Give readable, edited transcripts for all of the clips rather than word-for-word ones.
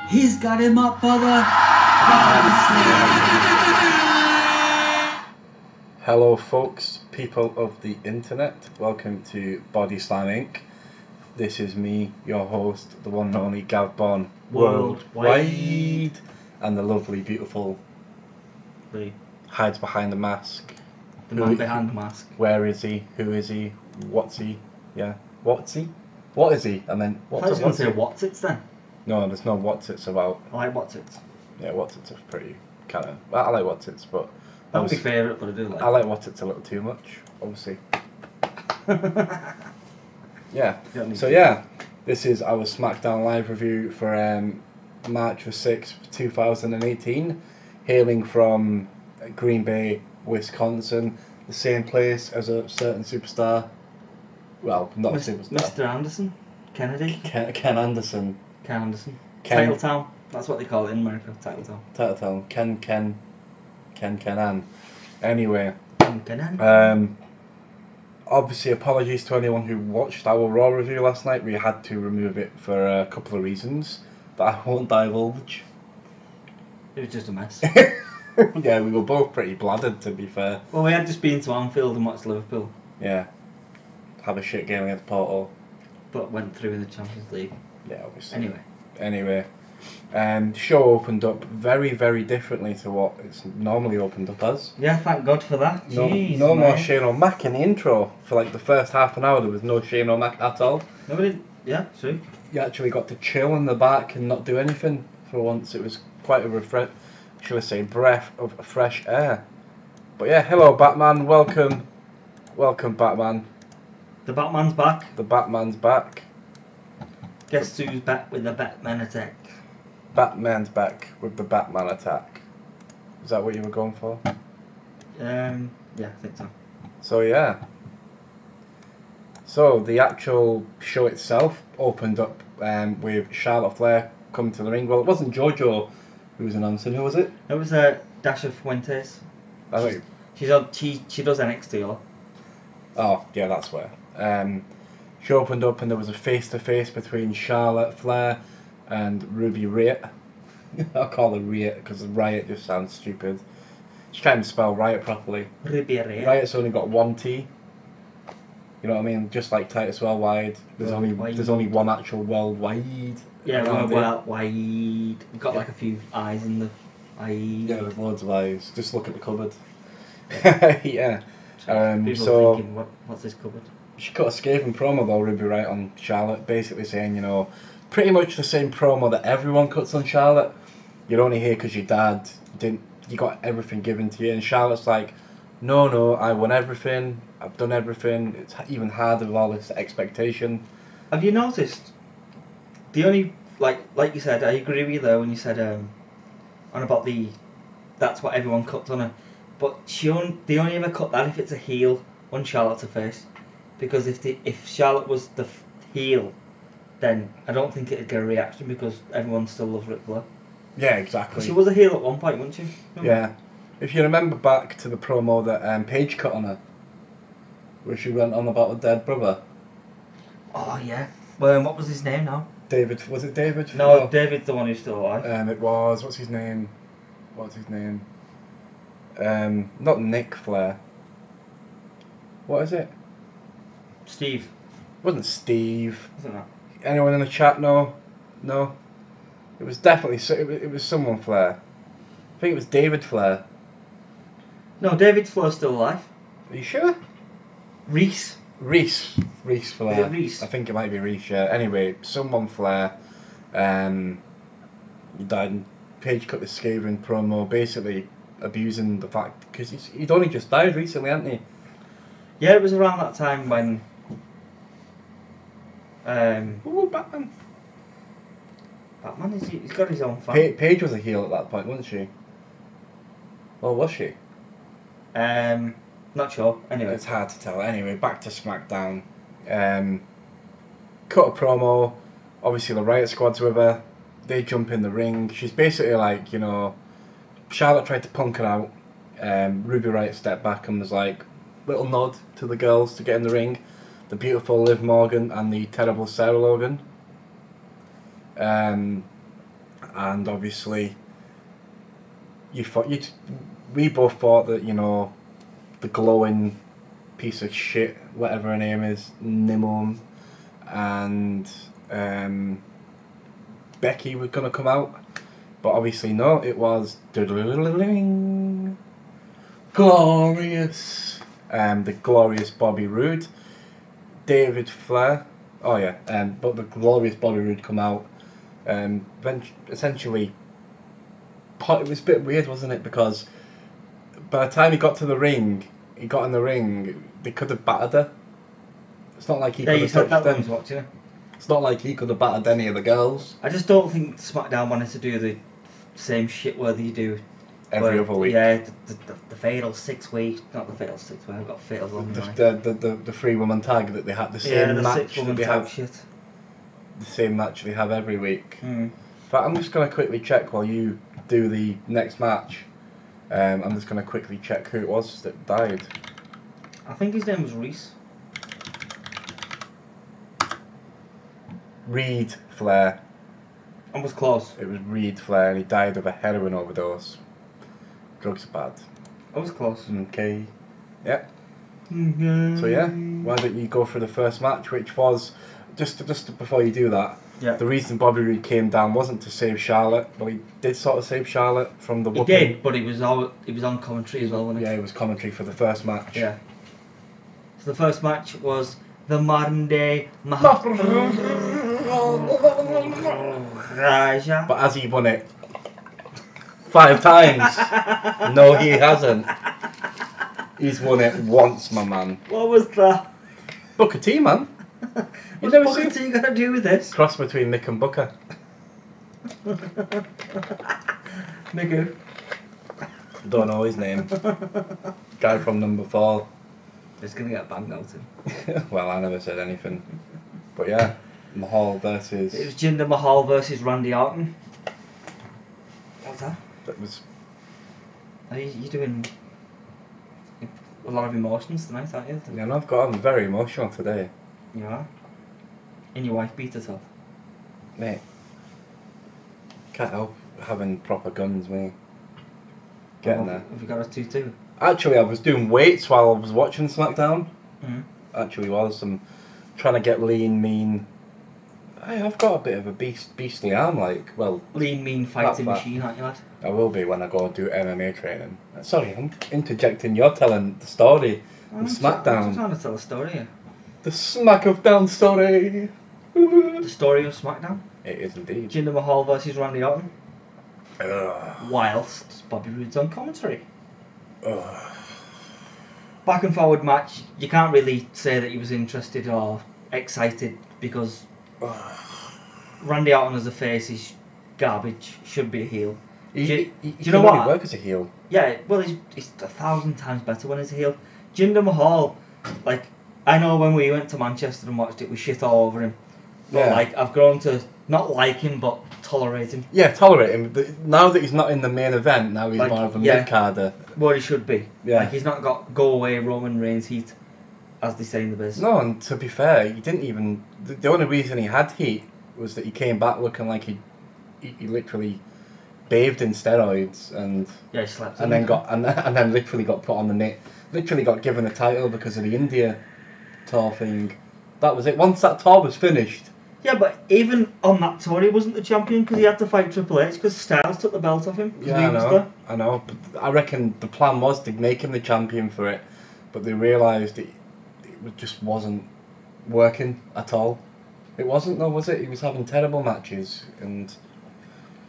He's got him up for the Hello folks, people of the internet, welcome to Body Slam Inc. This is me, your host, the one and only Gavbon Worldwiiiide, and the lovely, beautiful Lee. hides behind the mask. The man behind the mask. Where is he? Who is he? What's he? Yeah. What's he? What is he? And then I was going to say what's it's then. No, there's no what's it's about. I like what's it's. Yeah, what's it's are pretty kind of. I like what's it's, but That would be favourite, but I do like. I like what's it's a little too much, obviously. Yeah. So yeah, this is our Smackdown live review for March the 6th, 2018, hailing from Green Bay, Wisconsin, the same place as a certain superstar. Well, not a superstar. Mr. Anderson? Kennedy? Ken Anderson. Ken Anderson. Titletown. That's what they call it in America. Titletown. Titletown. Ken. Anyway. Ken. Obviously, apologies to anyone who watched our Raw review last night. We had to remove it for a couple of reasons that I won't divulge. It was just a mess. Yeah, we were both pretty bladdered, to be fair. Well, we had just been to Anfield and watched Liverpool. Yeah. Have a shit game against Porto. But went through in the Champions League. Yeah, obviously. Anyway. The show opened up very, very differently to what it's normally opened up as. Yeah, thank God for that. No more Shane O'Mac in the intro. For like the first half an hour, there was no Shane O'Mac at all. Nobody. Yeah, true. You actually got to chill in the back and not do anything for once. It was quite a breath of fresh air. But yeah, hello Batman, welcome Batman. The Batman's back. The Batman's back. Guess who's back with the Batman attack? Batman's back with the Batman attack. Is that what you were going for? Yeah, I think so. So yeah. So the actual show itself opened up with Charlotte Flair coming to the ring. Well, it wasn't JoJo who was announcing. Who was it? It was Dasha Fuentes. She does NXT or. Oh yeah, that's where. She opened up and there was a face-to-face between Charlotte Flair and Ruby Riott. I'll call her Riott because Riot just sounds stupid. She's trying to spell Riot properly. Ruby Riott. Riot's only got one T. You know what I mean? Just like Titus Worldwide. There's only one actual Worldwiiiide. Yeah, Worldwiiiide. We've got like a few eyes in the eye. Yeah, there's loads of eyes. Just look at the cupboard. Yeah. People thinking, what's this cupboard? She cut a scathing promo though, Ruby Riott, on Charlotte, basically saying, you know, pretty much the same promo that everyone cuts on Charlotte. You're only here because your dad you got everything given to you, and Charlotte's like, no, I won everything, I've done everything, it's even harder with all this expectation. Have you noticed, the only, like you said, I agree with you though when you said, on about that's what everyone cuts on her, but they only ever cut that if it's a heel on Charlotte to face. Because if Charlotte was the heel, then I don't think it'd get a reaction because everyone still loves Ric Flair. Yeah, exactly. She was a heel at one point, wasn't she? Yeah. If you remember back to the promo that Paige cut on her, where she went on about her dead brother. Oh yeah. Well, what was his name now? David. Was it David? No, David's the one who's still alive. It was. What's his name? Not Nick Flair. What is it? Steve. It wasn't Steve. Wasn't that? Anyone in the chat? No. It was definitely it was someone Flair. I think it was David Flair. No, David Flair's still alive. Are you sure? Reese Flair. Is it Reese? I think it might be Reese. Yeah. Anyway, someone Flair. Died. And Paige cut this scathing promo, basically abusing the fact because he'd only just died recently, hadn't he? Yeah, it was around that time when. Batman. Batman, he's got his own fan. Paige was a heel at that point, wasn't she? Or was she? Not sure. Anyway, it's hard to tell. Anyway, back to SmackDown. Cut a promo. Obviously, the Riot Squad's with her. They jump in the ring. She's basically like, you know, Charlotte tried to punk her out. Ruby Riott stepped back and was like, little nod to the girls to get in the ring. The beautiful Liv Morgan and the terrible Sarah Logan. and obviously we both thought that, you know, the glowing piece of shit, whatever her name is, Nimon, and Becky were gonna come out, but obviously no, it was glorious, the glorious Bobby Roode, David Flair. Oh yeah, but the glorious Bobby Roode come out. Essentially, it was a bit weird, wasn't it? Because by the time he got in the ring, they could have battered her. It's not like he could have touched them. Watching. It's not like he could have battered any of the girls. I just don't think SmackDown wanted to do the same shit where they do every other week. Yeah, the fatal 6 week, not the fatal 6 week. I've got fatals on the 3-woman tag that they had, the same the match 6-woman that they tag have. Shit. The same match they have every week. Mm. But I'm just gonna quickly check while you do the next match. I'm just gonna quickly check who it was that died. I think his name was Reese. Reed Flair. I was close. It was Reed Flair, and he died of a heroin overdose. Drugs are bad. I was close. Okay. Yeah. Mm-hmm. So yeah, why don't you go for the first match, which was just before you do that. Yeah. The reason Bobby Roode came down wasn't to save Charlotte, but he did sort of save Charlotte from the. He did, but he was on commentary as well, wasn't he? Yeah, he was commentary for the first match. Yeah. So the first match was the modern day Raja. But has he won it 5 times? No, he hasn't. He's won it once, my man. What was that? Booker T, man. What's Booker T got to do with this? Cross between Mick and Booker. Mick. Don't know his name. Guy from number 4. It's gonna get banned now too. Well, I never said anything. But yeah, Mahal versus. It was Jinder Mahal versus Randy Orton. What was that? That was. Are you doing a lot of emotions tonight, aren't you? Yeah, no, I'm very emotional today. You are? And your wife beat herself? Mate. Can't help having proper guns, mate. Getting there. Have you got a 2-2? Actually, I was doing weights while I was watching SmackDown. Mm-hmm. Actually was. I'm trying to get lean, mean. I've got a bit of a beastly arm, like, well... Lean, mean, fighting machine, aren't you, lad? I will be when I go and do MMA training. Sorry, I'm interjecting. You're telling the story of SmackDown. I'm trying to tell a story here. The Smackdown story. The story of SmackDown? It is indeed. Jinder Mahal versus Randy Orton. Whilst Bobby Roode's on commentary. Back and forward match. You can't really say that he was interested or excited because Randy Orton as a face is garbage. Should be a heel. Do you know what? He work as a heel. Yeah, well, he's 1,000 times better when he's a heel. Jinder Mahal, like, I know when we went to Manchester and watched it, we shit all over him. But Yeah. like, I've grown to not like him, but tolerate him. Yeah, tolerate him. Now that he's not in the main event, now he's Like, more of a yeah. mid-carder. What he should be. Yeah. Like, he's not got go away Roman Reigns heat, as they say in the biz. No, and to be fair, he didn't even... The only reason he had heat was that he came back looking like he literally bathed in steroids and... Yeah, he slept. And then literally got put on the net. Literally got given a title because of the India tour thing. That was it. Once that tour was finished... Yeah, but even on that tour, he wasn't the champion because he had to fight Triple H because Styles took the belt off him. Yeah, I know. But I reckon the plan was to make him the champion for it, but they realised it just wasn't working at all. It wasn't though, was it? He was having terrible matches and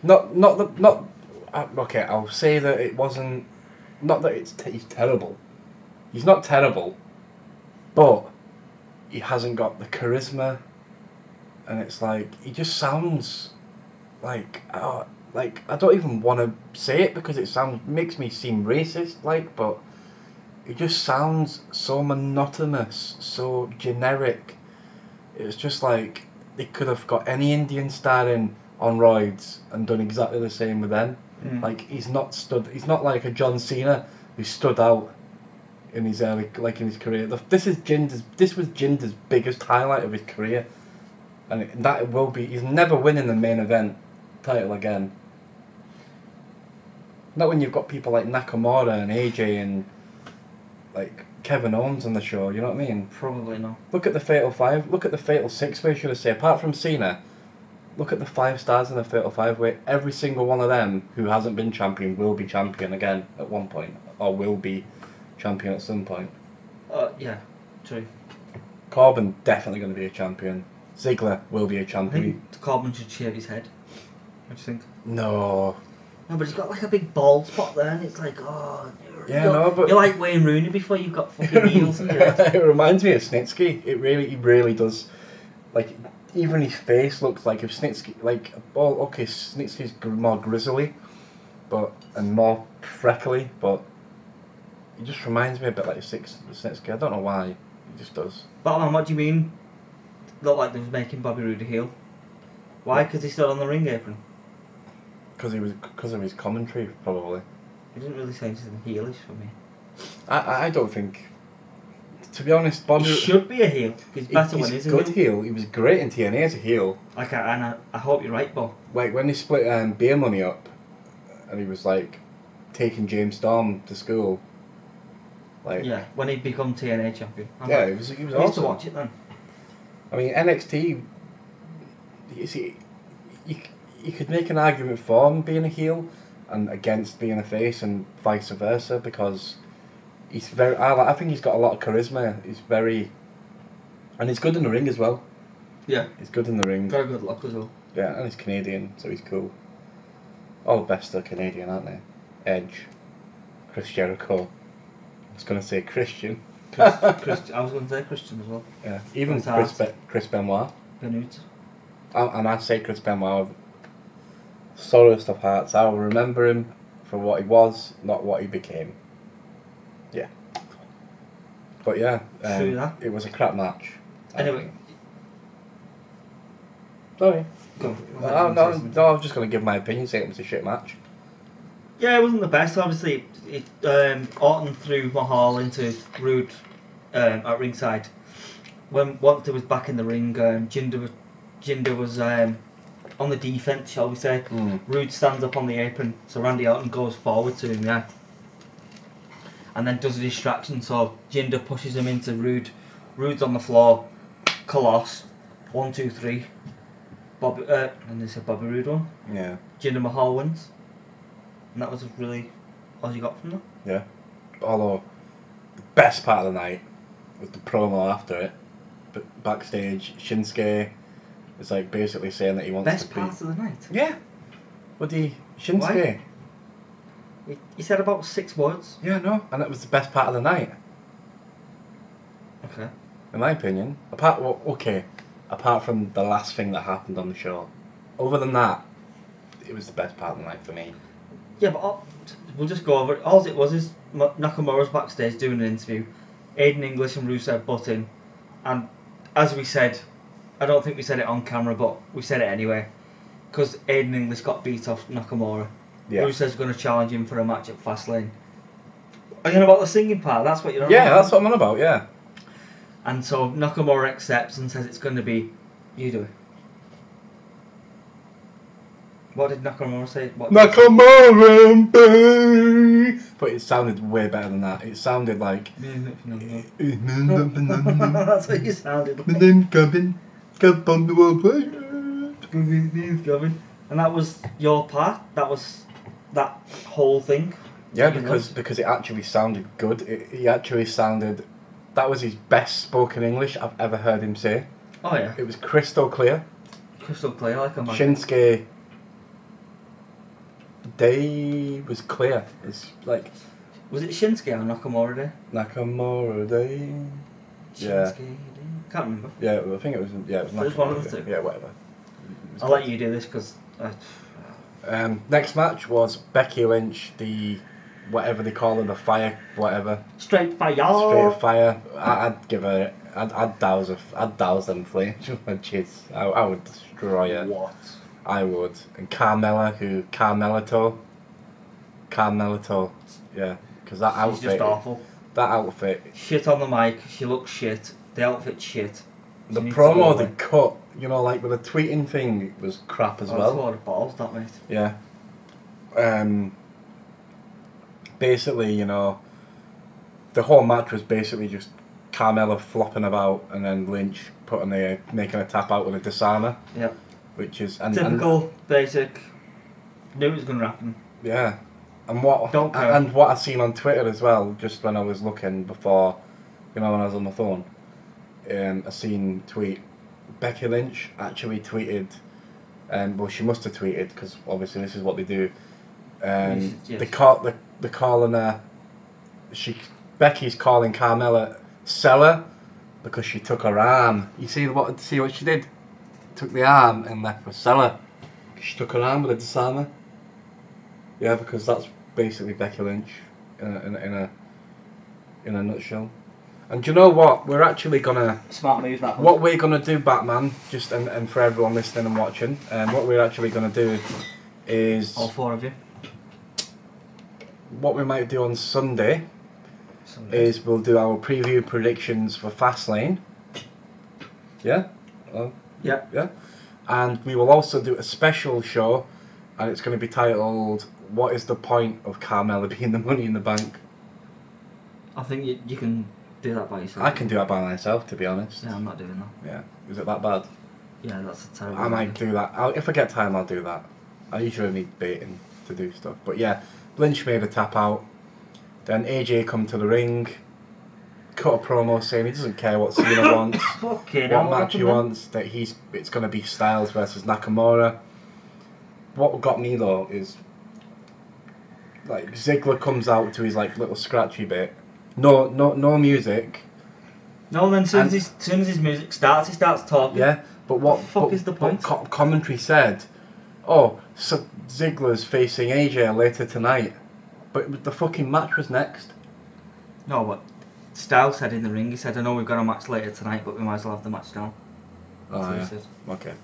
okay, I'll say that it wasn't. Not that he's terrible. He's not terrible, but he hasn't got the charisma. And it's like, he just sounds like I don't even want to say it because makes me seem racist, but it just sounds so monotonous, so generic. It's just like they could have got any Indian star in on roids and done exactly the same with them. Like he's not like a John Cena who stood out in his in his career. This was Jinder's biggest highlight of his career. And that will be, he's never winning the main event title again. Not when you've got people like Nakamura and AJ and like Kevin Owens on the show, you know what I mean? Probably not. Look at the Fatal 5, look at the Fatal 6-way, should I say, apart from Cena. Look at the 5 stars in the Fatal 5-way. Every single one of them who hasn't been champion will be champion again at one point, or will be champion at some point. Yeah, true. Corbin definitely going to be a champion. Ziggler will be a I champion. think Corbin should shave his head. What do you think? No. No, but he's got like a big bald spot there, and it's like, oh. Yeah, no, but you're like Wayne Rooney before you've got fucking heels in your head. It reminds me of Snitsky. He really does. Like, even his face looks like if Snitsky, like, oh, okay, Snitsky's more grizzly, and more freckly, but he just reminds me a bit like Snitsky. I don't know why. He just does. Batman, what do you mean? Look like they was making Bobby Roode a heel. Why? Because he's still on the ring apron. Because of his commentary, probably. He didn't really say anything heelish for me. I don't think. To be honest, Bobby He should be a heel. He's better when he's a good heel. heel. He was great in TNA as a heel. Like, and I hope you're right, Bo. Like when they split beer money up, and he was like taking James Storm to school. Like Yeah, when he'd become TNA champion. He was I used awesome. to watch it then. I mean NXT. You see, you could make an argument for him being a heel, and against being a face, and vice versa, because he's very. I think he's got a lot of charisma. He's very, and he's good in the ring as well. Yeah. He's good in the ring. Very good luck as well. Yeah, and he's Canadian, so he's cool. All the best are Canadian, aren't they? Edge, Chris Jericho. I was gonna say Christian. I was going to say Christian as well. Yeah, even Chris Benoit. Benoit. And I say Chris Benoit with sorest of hearts. I will remember him for what he was, not what he became. Yeah. But yeah, True that. it was a crap match. Anyway. Sorry. Go. No, I was just going to give my opinion, say it was a shit match. Yeah, it wasn't the best. Obviously, Orton threw Mahal into Roode at ringside. Once he was back in the ring, Jinder was on the defense, shall we say. Roode stands up on the apron, so Randy Orton goes forward to him, yeah. And then does a distraction, so Jinder pushes him into Roode. Roode's on the floor. Coloss. 1, 2, 3. And there's a Bobby Roode one. Yeah. Jinder Mahal wins. And that was really all you got from that. Yeah. Although, the best part of the night was the promo after it. But backstage, Shinsuke is like basically saying that he wants Best to be... part of the night? Yeah. Shinsuke. Why? He said about 6 words. Yeah, no. And that was the best part of the night. Okay. In my opinion. Apart from the last thing that happened on the show. Other than that, it was the best part of the night for me. Yeah, but we'll just go over it. All it was is Nakamura's backstage doing an interview. Aiden English and Rusev butt in. And as we said, I don't think we said it on camera, but we said it anyway. Because Aiden English got beat off Nakamura. Yeah. Rusev's going to challenge him for a match at Fastlane. Are you on about the singing part? That's what you're on Yeah, about? that's what I'm on about, yeah. And so Nakamura accepts and says it's going to be, you do it. What did Nakamura say? Nakamura, baby! But it sounded way better than that. It sounded like... That's what you sounded like. My name's Gavbon. Gavbon the Worldwiiiiide. And that was your part? That was that whole thing? Yeah, because it actually sounded good. He actually sounded... That was his best spoken English I've ever heard him say. Oh yeah. It was crystal clear. Crystal clear, like a man. Shinsuke... Day was clear. It's like... Was it Shinsuke or Nakamura Day? Nakamura Day... Yeah. Shinsuke Day? Can't remember. Yeah, I think it was... Yeah, it was It was one of Nakamura the Day. two. Yeah, whatever. I'll let you do this because... Next match was Becky Lynch, the... Whatever they call her, the fire... Whatever. Straight fire! Straight fire. I'd give her... I'd douse them flames with my jizz. I would destroy her. What? I would. And Carmelito, yeah, because that outfit... She's just awful. That outfit... Shit on the mic, she looks shit, the outfit's shit. The She needs to promo go they away. cut, you know, like with the tweeting thing, it was crap as That's a well. lot of balls, that mate. Yeah. Basically, you know, the whole match was basically just Carmella flopping about and then Lynch making a tap out with a disarmer. Yep. Which is Typical, basic. Knew it was going to happen. Yeah. And what I seen on Twitter as well, just when I was looking before, you know, when I was on my phone, I seen tweet Becky Lynch actually tweeted, well, she must have tweeted because obviously this is what they do. Yes. They're calling her. Becky's calling Carmella seller because she took her arm. You see what she did? Took the arm and left for seller. She took her arm with a disarmer. Yeah, because that's basically Becky Lynch in a nutshell. And do you know what? We're actually gonna Smart move, that one. What we're gonna do, Batman, just and for everyone listening and watching, what we're actually gonna do is all four of you. What we might do on Sunday is we'll do our preview predictions for Fastlane. Yeah? Yeah. Yeah. And we will also do a special show, and it's going to be titled, What is the Point of Carmella being the Money in the Bank? I think you can do that by yourself. I can do that by myself, to be honest. Yeah, I'm not doing that. Yeah. Is it that bad? Yeah, that's a terrible I might do that. If I get time, I'll do that. I usually need baiting to do stuff. But yeah, Lynch made a tap out. Then AJ come to the ring, cut a promo saying he doesn't care what Cena wants, what match he wants, that it's going to be Styles versus Nakamura. What got me though is like Ziggler comes out to his like little scratchy bit, no music. No, then as soon as his music starts, he starts talking. Yeah, but what the fuck is the point? Commentary said, oh, so Ziggler's facing AJ later tonight. But the fucking match was next. No, but Styles said in the ring, he said, I know we've got a match later tonight, but we might as well have the match now. That's what he said. Okay.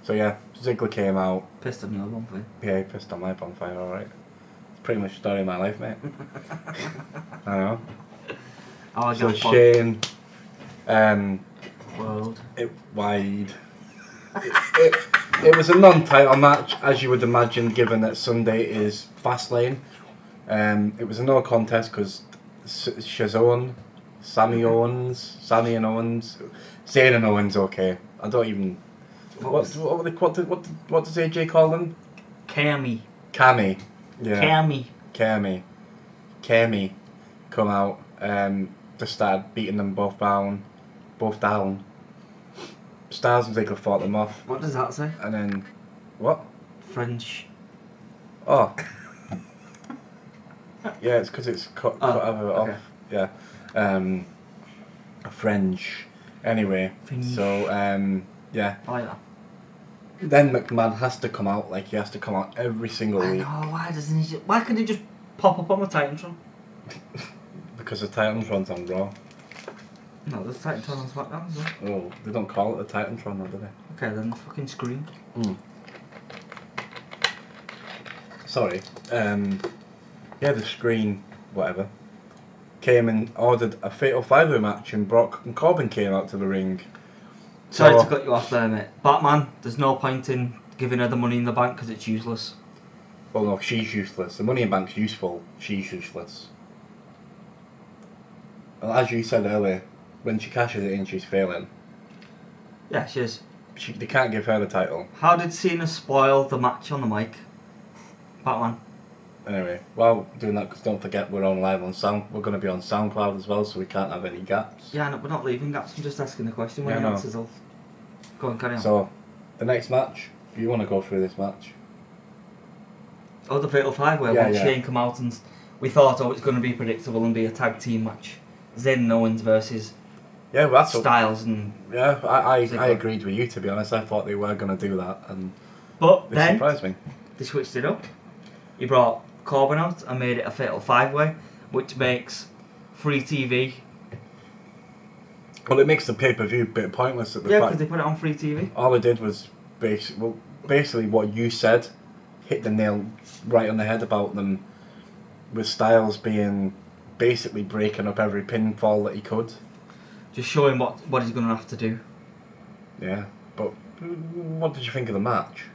So yeah, Ziggler came out. Pissed on your bonfire. Yeah, he pissed on my bonfire, alright. It's pretty much the story of my life, mate. I know. So Shane, Worldwiiiide. It was a non-title match, as you would imagine, given that Sunday is Fastlane. It was a no contest because Sami and Owens, Zayn and Owens. Okay, I don't even. What does AJ call them? Cammy. Yeah. Cammy. Come out. Just started beating them both down. Styles and Ziggler fought them off. What does that say? And then, what? French. Oh. Yeah, it's because it's cut off. Yeah. French. Anyway, so, yeah. I like that. Then McMahon has to come out, like he has to come out every single week. I know, why can't he just pop up on the Titantron? Because the Titantron's on Raw. No, there's Titantron on Smackdown as well. Oh, they don't call it the Titantron, though, do they? Okay, then the fucking screen. Sorry. Yeah, the screen, whatever, came and ordered a Fatal 5-Way match, and Brock and Corbin came out to the ring. Sorry to cut you off there, mate. Batman, there's no point in giving her the money in the bank because it's useless. Well, no, she's useless. The money in bank's useful. She's useless. And as you said earlier, when she cashes it in, she's failing. Yeah, she is. They can't give her the title. How did Cena spoil the match on the mic? Batman. Anyway, while doing that, because don't forget we're on live on we're going to be on SoundCloud as well, so we can't have any gaps. Yeah, no, we're not leaving gaps. I'm just asking the question when the answer's off. Go on, carry on. So, the next match, if you want to go through this match. Oh, the Fatal 5-Way, when Shane come out and we thought, it was going to be predictable and be a tag team match. Zayn and Owens versus Styles and... Yeah, I agreed with you, to be honest. I thought they were going to do that, and but they then surprised me. They switched it up. He brought Corbin out and made it a Fatal 5-Way, which makes free TV. Well, it makes the pay-per-view a bit pointless at the because they put it on free TV. All they did was basically what you said, hit the nail right on the head about them, with Styles being basically breaking up every pinfall that he could. Just showing what he's going to have to do. Yeah, but what did you think of the match?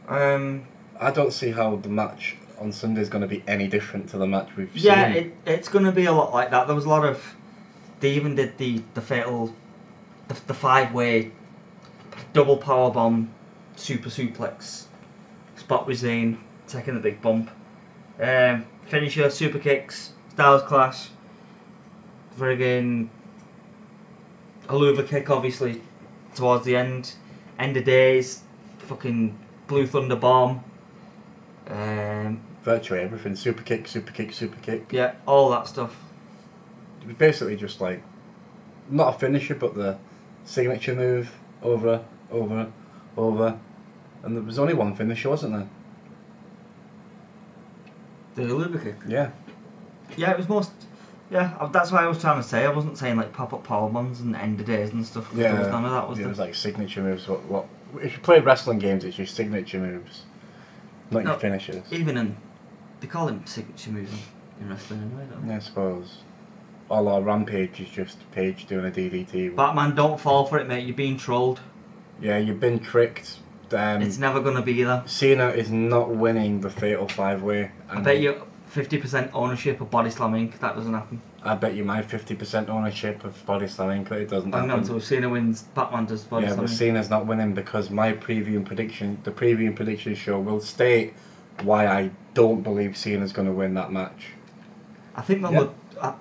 I don't see how the match on Sunday is going to be any different to the match we've seen. Yeah, it's going to be a lot like that. There was a lot of... They even did the fatal... The 5-way double powerbomb super suplex spot with Zayn taking the big bump. Finisher, super kicks, Styles Clash, friggin' Haluva kick obviously towards the end of days, fucking Blue Thunder Bomb. Virtually everything, super kick, super kick, super kick. Yeah, all that stuff. It was basically just like, not a finisher, but the signature move, over, and there was only one finisher, wasn't there? The Haluva kick? Yeah. Yeah, it was most... Yeah, that's what I was trying to say. I wasn't saying like pop-up powerbombs and end of days and stuff. Yeah, there was none of that, was it there? was like signature moves. What? If you play wrestling games, it's your signature moves, not your finishers. Even in... They call them signature moves in wrestling anyway, don't they? Yeah, I suppose. All our Rampage is just Paige doing a DDT. Batman, don't fall for it, mate. You're being trolled. Yeah, you've been tricked. It's never going to be there. Cena is not winning the Fatal 5-Way. I bet you 50% ownership of Body Slam Inc. That doesn't happen. I bet you my 50% ownership of Body Slam Inc. That it doesn't happen. I know, so if Cena wins, Batman does Body Slam Inc. Yeah, but Cena's not winning because my preview prediction show will state why I don't believe Cena's going to win that match. I think they'll I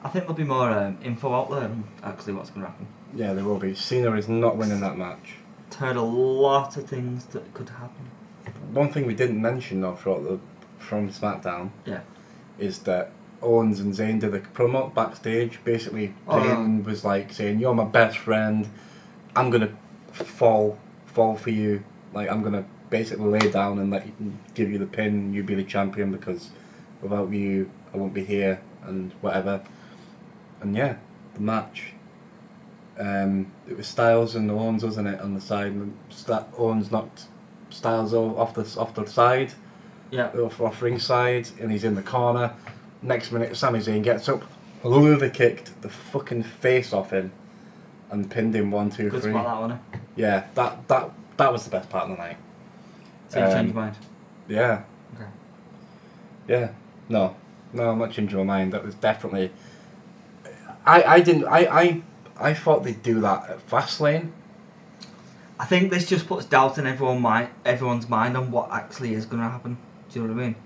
think there'll be more info out there on actually what's going to happen. Yeah, there will be. Cena is not winning that match. I've heard a lot of things that could happen. One thing we didn't mention though from SmackDown, is that Owens and Zayn did a promo backstage. Basically, Zayn was like saying, "You're my best friend. I'm gonna fall for you. Like I'm gonna basically lay down and give you the pin. You be the champion because without you, I won't be here and whatever." And yeah, the match. It was Styles and Owens, wasn't it, on the side? And Owens knocked Styles off the side. Yeah. Off ringside, and he's in the corner. Next minute, Sami Zayn gets up, Haluva kicked the fucking face off him, and pinned him 1, 2, 3. Good spot, that one. Yeah, that was the best part of the night. So you changed your mind? Yeah. Okay. Yeah. No, I'm not changing my mind. That was definitely. I thought they'd do that at Fastlane. I think this just puts doubt in everyone's mind on what actually is going to happen. Do you know what I mean?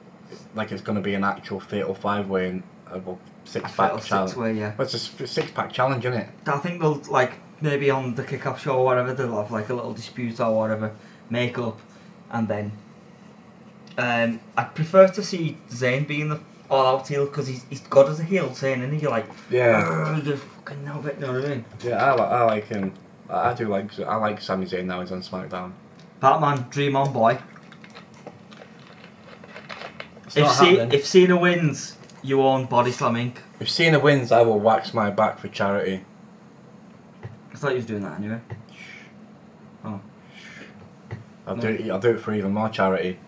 Like it's going to be an actual Fatal 5-Way and a 6-pack challenge. 6-way, yeah. Well, it's a 6-pack challenge, isn't it? I think they'll maybe on the kickoff show or whatever they'll have like a little dispute or whatever, make up, and then. I'd prefer to see Zayn being the all-out heel because he's good as a heel, Zayn, and you're like, yeah, you fucking know it, know what I mean? Yeah, I like him. I like Sami Zayn now he's on SmackDown. Batman, dream on, boy. If Cena wins, you own Body Slam Inc. If Cena wins, I will wax my back for charity. I thought you was doing that anyway. Oh. I'll do it for even more charity.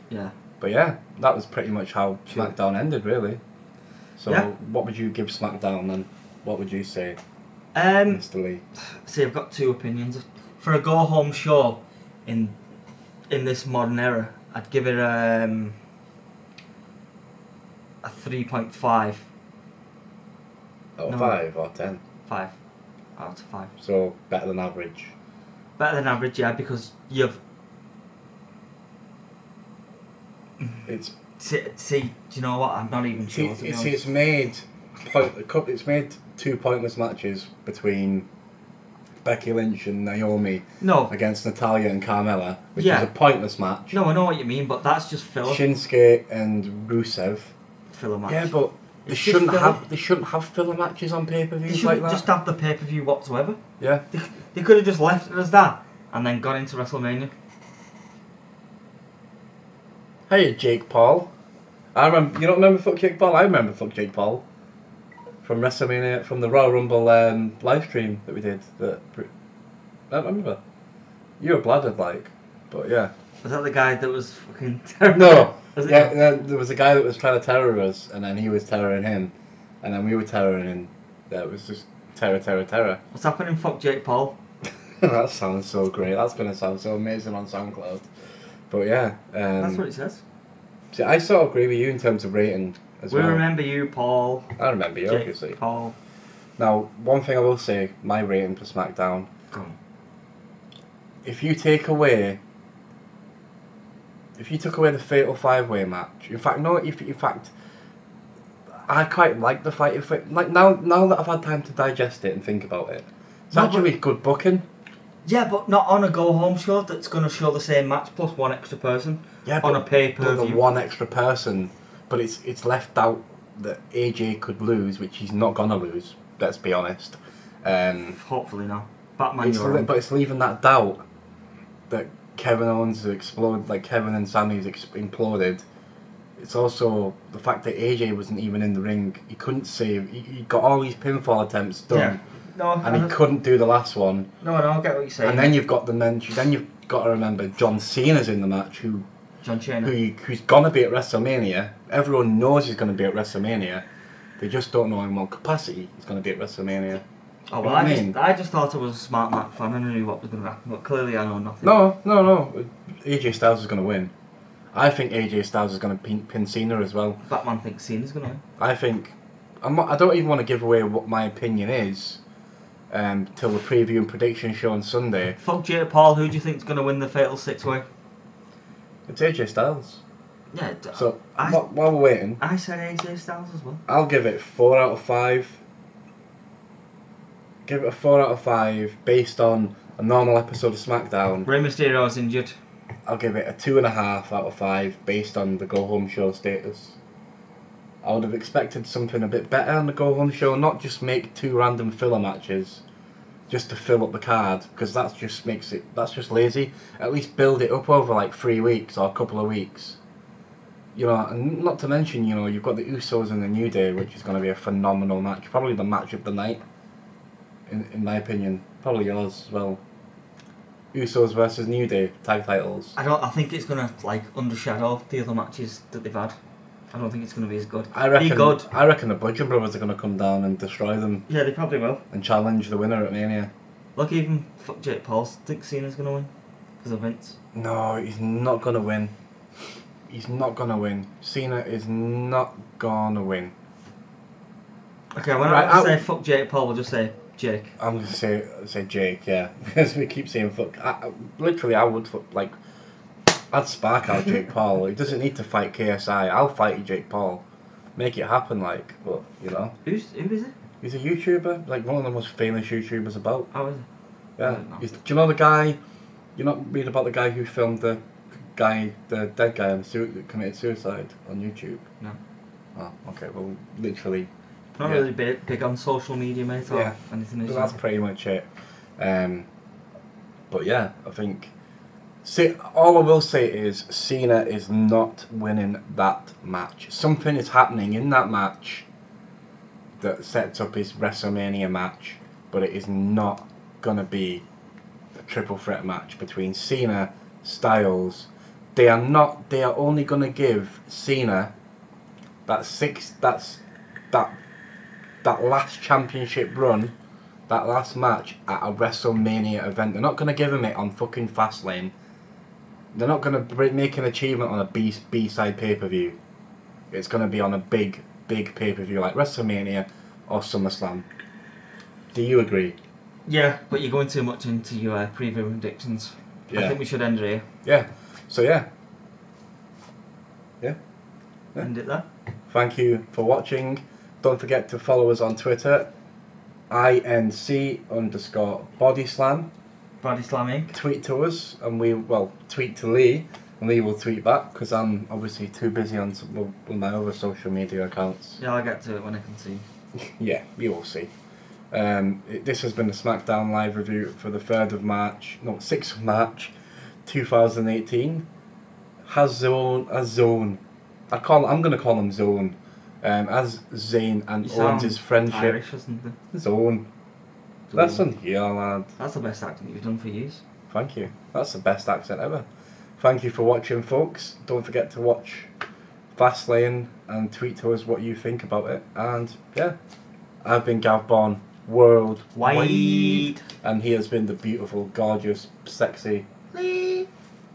Yeah. But yeah, that was pretty much how SmackDown ended, really. So what would you give SmackDown and what would you say, Mr. Lee? See, I've got two opinions. For a go-home show in this modern era, I'd give it a 3.5. Out of 5 or 10? 5 out of 5. So better than average. Better than average, yeah, because you've. It's. See, do you know what? I'm not even sure. It's made 2 pointless matches between Becky Lynch and Naomi against Natalya and Carmella, which is a pointless match. No, I know what you mean, but that's just filler. Shinsuke and Rusev. Filler match. Yeah, but they shouldn't have filler matches on pay-per-views like that. Just have the pay-per-view whatsoever. Yeah. They could have just left it as that and then got into WrestleMania. Hey, Jake Paul. I remember. You don't remember Fuck Jake Paul? I remember Fuck Jake Paul from WrestleMania, from the Royal Rumble live stream that we did. I remember. You were bladdered but yeah. Was that the guy that was fucking terrible? No. There was a guy that was trying to terror us, and then he was terroring him, and then we were terroring That was just terror. What's happening? Fuck Jake Paul. That sounds so great. That's going to sound so amazing on SoundCloud. But yeah. That's what it says. See, I sort of agree with you in terms of rating as well. We remember you, Paul. I remember you, Jake obviously. Paul. Now, one thing I will say, my rating for SmackDown. Go on. If you took away the Fatal 5-Way match, in fact, I quite like the fight. Now that I've had time to digest it and think about it, it's actually good booking. Yeah, but not on a go-home show that's going to show the same match plus one extra person. Yeah, on a pay-per-view. The one extra person, but it's left out that AJ could lose, which he's not gonna lose. Let's be honest. Hopefully not. Batman, but it's leaving that doubt that Kevin Owens has exploded, like Kevin and Sami's imploded. It's also the fact that AJ wasn't even in the ring. He couldn't save. He got all these pinfall attempts done. Yeah. No, and he couldn't do the last one. No, I get what you're saying. And then you've got then you've got to remember John Cena's in the match, John Cena. who's gonna be at WrestleMania. Everyone knows he's gonna be at WrestleMania. They just don't know in what capacity he's gonna be at WrestleMania. Oh well, I just thought I was a smart Mac fan and I knew what was gonna happen, but clearly I know nothing. No. AJ Styles is gonna win. I think AJ Styles is gonna pin Cena as well. Batman thinks Cena's gonna win. I don't even want to give away what my opinion is. Till the preview and prediction show on Sunday. Fuck Jake Paul, who do you think's gonna win the Fatal 6-Way? It's AJ Styles. Yeah. So while we're waiting, I said AJ Styles as well. I'll give it 4 out of 5. Give it a 4 out of 5 based on a normal episode of SmackDown. Rey Mysterio's injured. I'll give it a 2.5 out of 5 based on the go home show status. I would have expected something a bit better on the go home show, not just make 2 random filler matches just to fill up the card, because that's just lazy. At least build it up over like 3 weeks or a couple of weeks. You know, and not to mention, you know, you've got the Usos and the New Day, which is going to be a phenomenal match, probably the match of the night, in my opinion, probably yours as well. Usos versus New Day tag titles. I think it's gonna like undershadow the other matches that they've had. I don't think it's going to be as good. I reckon the Bludgeon Brothers are going to come down and destroy them. Yeah, they probably will. And challenge the winner at Mania. Look, even fuck Jake Paul thinks Cena's going to win because of Vince. No, he's not going to win. He's not going to win. Cena is not going to win. Okay, when I say fuck Jake Paul, we'll just say Jake. I'm going to say Jake, yeah. Because we keep saying fuck. I would fuck, like... I'd spark out Jake Paul. He doesn't need to fight KSI. I'll fight you, Jake Paul. Make it happen, like, but, you know. Who is it? He's a YouTuber, like one of the most famous YouTubers about. Oh, is it? Yeah. Do you know the guy, you're not reading about the guy who filmed the dead guy that committed suicide on YouTube? No. Oh, okay, well, literally. Not really big on social media, mate, or anything. But that's pretty much it. But yeah, I think... See, all I will say is Cena is not winning that match. Something is happening in that match that sets up his WrestleMania match, but it is not going to be a triple threat match between Cena, Styles. They are only going to give Cena that last championship run, that last match at a WrestleMania event. They're not going to give him it on fucking Fastlane. They're not going to make an achievement on a B-side pay-per-view. It's going to be on a big pay-per-view like WrestleMania or SummerSlam. Do you agree? Yeah, but you're going too much into your preview predictions. Yeah. I think we should end here. Yeah. So yeah. End it there. Thank you for watching. Don't forget to follow us on Twitter. INC_bodyslam. Body slamming. Tweet to us, and tweet to Lee, and Lee will tweet back, because I'm obviously too busy on my other social media accounts. Yeah, I'll get to it when I can see. Yeah, you will see. This has been the SmackDown live review for the 6th of March, 2018. I'm going to call him Zone. As Zayn and Owens' friendship. Irish or something. Zone. That's on here, lad. That's the best acting you've done for years. Thank you. That's the best accent ever. Thank you for watching, folks. Don't forget to watch Fastlane and tweet to us what you think about it. And yeah, I've been Gavbon, Worldwiiiiide, Wide. and he has been the beautiful, gorgeous, sexy Lee.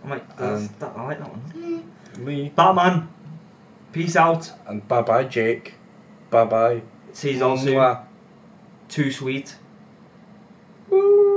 I like that. I like that one. Lee. Batman. Peace out. And bye bye, Jake. Bye bye. See you all soon. Too sweet. Woo.